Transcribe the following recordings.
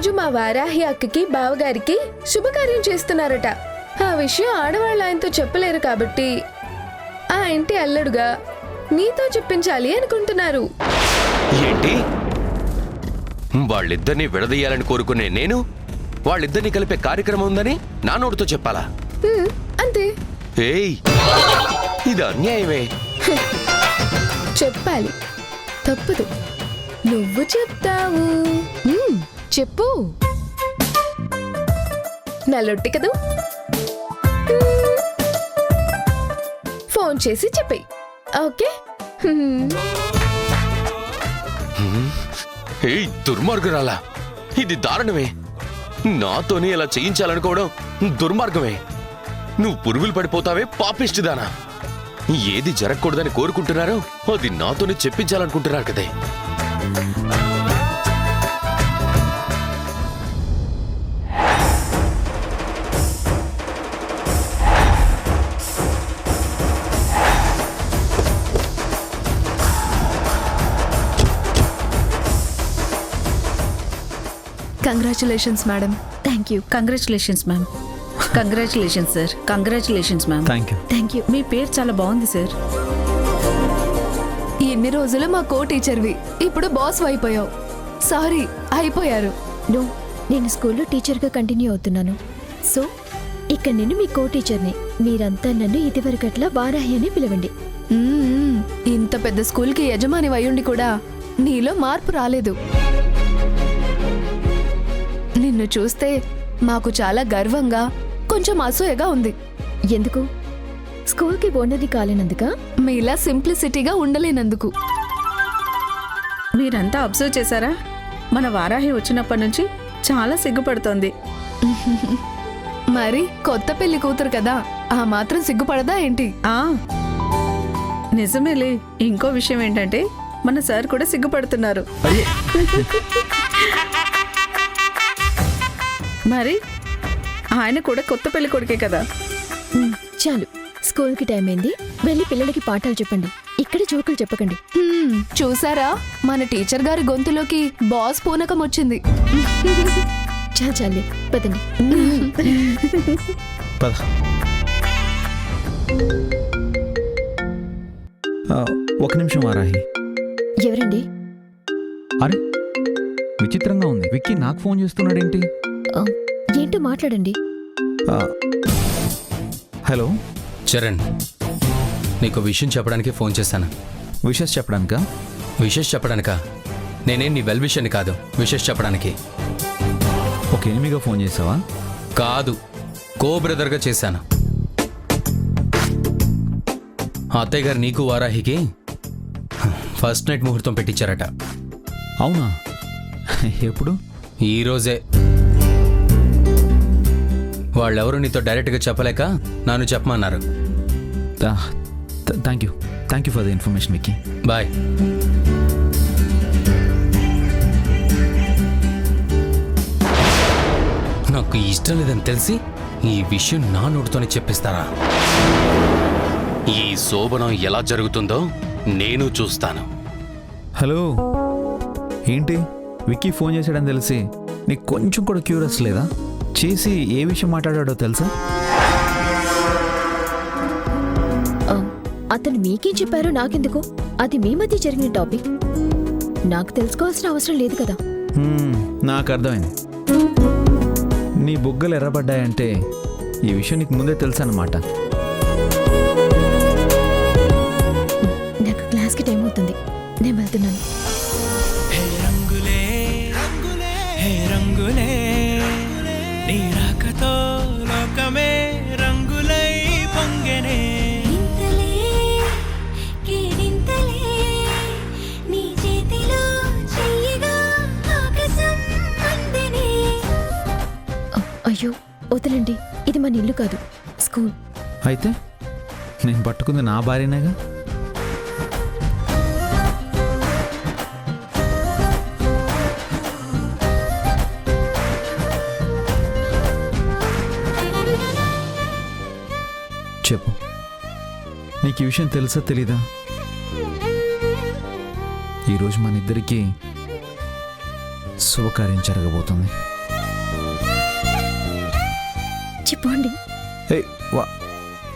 రోజు మా వారాహి అక్కకి బావగారికి శుభకార్యం చేస్తున్నారట. ఆ విషయం ఆడవాళ్ళు ఆయనతో చెప్పలేరు కాబట్టి ఆ ఇంటి అల్లుడుగా నీతో చెప్పించాలి అనుకుంటున్నారు. ఏంటి? వాళ్ళిద్దరిని విడదీయాలని కోరుకునే నేను వాళ్ళిద్దరిని కలిపే కార్యక్రమం ఉందని నా నోటితో చెప్పాలా? అంతే. ఏయ్, ఇది అన్యాయమే. చెప్పాలి, తప్పదు. నువ్వు చెప్తావు. చెప్పు. నల్లొట్టి కదూ, ఫోన్ చేసి చెప్పి. ఓకే. ఏయ్ దుర్మార్గురాలా, ఇది దారుణమే. నాతోనే ఇలా చేయించాలనుకోవడం దుర్మార్గమే. నువ్వు పురుగులు పడిపోతావే పాపిష్టిదానా. ఏది జరగకూడదని కోరుకుంటున్నారో అది నాతోనే చెప్పించాలనుకుంటున్నారు కదే. Congratulations madam. Thank you. Congratulations ma'am. Congratulations sir. Congratulations ma'am. Thank you. మీ పేరు చాలా బాగుంది సార్. ఎన్ని రోజులు మా కో టీచర్వి, ఇప్పుడు బాస్ అయిపోయావు. సారీ, అయిపోయారు. నో, నేను స్కూల్లో టీచర్గా కంటిన్యూ అవుతున్నాను. సో ఇక్కడ నేను మీ కో టీచర్ని. మీరంతా నన్ను ఇదివరకట్లా వారాహి అని పిలవండి. ఇంత పెద్ద స్కూల్కి యజమాని అయ్యుండి కూడా నీలో మార్పు రాలేదు. నిన్ను చూస్తే మాకు చాలా గర్వంగా, కొంచెం అసూయగా ఉంది. ఎందుకు? స్కూల్కి ఓనర్ని కాలేనందుక? మీలా సింప్లిసిటీగా ఉండలేనందుకు. మీరంతా అబ్జర్వ్ చేశారా? మన వారాహి వచ్చినప్పటి నుంచి చాలా సిగ్గుపడుతోంది. మరి కొత్త పెళ్లి కూతురు కదా, ఆ మాత్రం సిగ్గుపడదా ఏంటి? నిజమేలే. ఇంకో విషయం ఏంటంటే మన సార్ కూడా సిగ్గుపడుతున్నారు. మరి ఆయన కూడా కొత్త పెళ్లి కొడుకే కదా. చాలు, స్కూల్కి టైం అయింది. వెళ్ళి పిల్లలకి పాఠాలు చెప్పండి, ఇక్కడ జోకులు చెప్పకండి. చూసారా, మన టీచర్ గారి గొంతులోకి బాస్ పూనకం వచ్చింది. చాలే, పదండి. ఒక నిమిషం వారాహి. ఎవరండి? అరే విచిత్రంగా ఉంది. విక్కీ నాకు ఫోన్ చేస్తున్నాడేంటి? ఏంటో మాట్లాడండి. హలో చరణ్, నీకు విషయం చెప్పడానికి ఫోన్ చేశాను. విషెస్ చెప్పడానికా? విషెస్ చెప్పడానికా? నేనేం నీ వెల్ విషయాన్ని కాదు, విషెస్ చెప్పడానికి. ఒక ఎనిమిగా ఫోన్ చేసావా? కాదు, కో బ్రదర్గా చేశాను. అత్తయ్య గారు నీకు వారాహికి ఫస్ట్ నైట్ ముహూర్తం పెట్టించారట. అవునా? ఎప్పుడు? ఈరోజే. వాళ్ళెవరూ నీతో డైరెక్ట్గా చెప్పలేక నన్ను చెప్పమన్నారు. Thank you for the information Vicky. Bye. నాకు ఇష్టం లేదని తెలిసి ఈ విషయం నా నోటితోనే చెప్పిస్తారా? ఈ శోభనం ఎలా జరుగుతుందో నేను చూస్తాను. హలో, ఏంటి విక్కీ ఫోన్ చేశాడని తెలిసి నీకు కొంచెం కూడా క్యూరియస్ లేదా? చేసి ఏ విషయం మాట్లాడాడో తెలుసా? అతను మీకేం చెప్పారో నాకెందుకు? అది మీ మధ్య జరిగిన టాపిక్, నాకు తెలుసుకోవాల్సిన అవసరం లేదు కదా. నాకు అర్థమైంది. నీ బుగ్గలు ఎర్రబడ్డాయంటే ఈ విషయం నీకు ముందే తెలుసు అన్నమాట. నాకు క్లాస్కి టైం అవుతుంది, నేను వెళ్తున్నాను. అయ్యో వదలండి, ఇది మన ఇల్లు కాదు, స్కూల్. అయితే నేను పట్టుకుంది నా భార్యనేగా. చెప్పు, నీకు ఈ విషయం తెలుసా తెలీదా? ఈరోజు మన ఇద్దరికీ శుభకార్యం జరగబోతుంది. చెప్పండి. ఏయ్ వా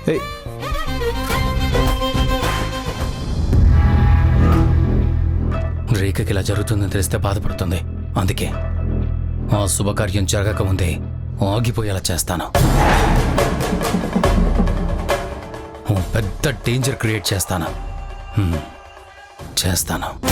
ఏయ్ రేఖకి ఇలా జరుగుతుందని తెలిస్తే బాధపడుతుంది. అందుకే ఆ శుభకార్యం జరగక ముందే ఆగిపోయేలా చేస్తాను. ఓ పెద్ద డేంజర్ క్రియేట్ చేస్తాను. చేస్తాను.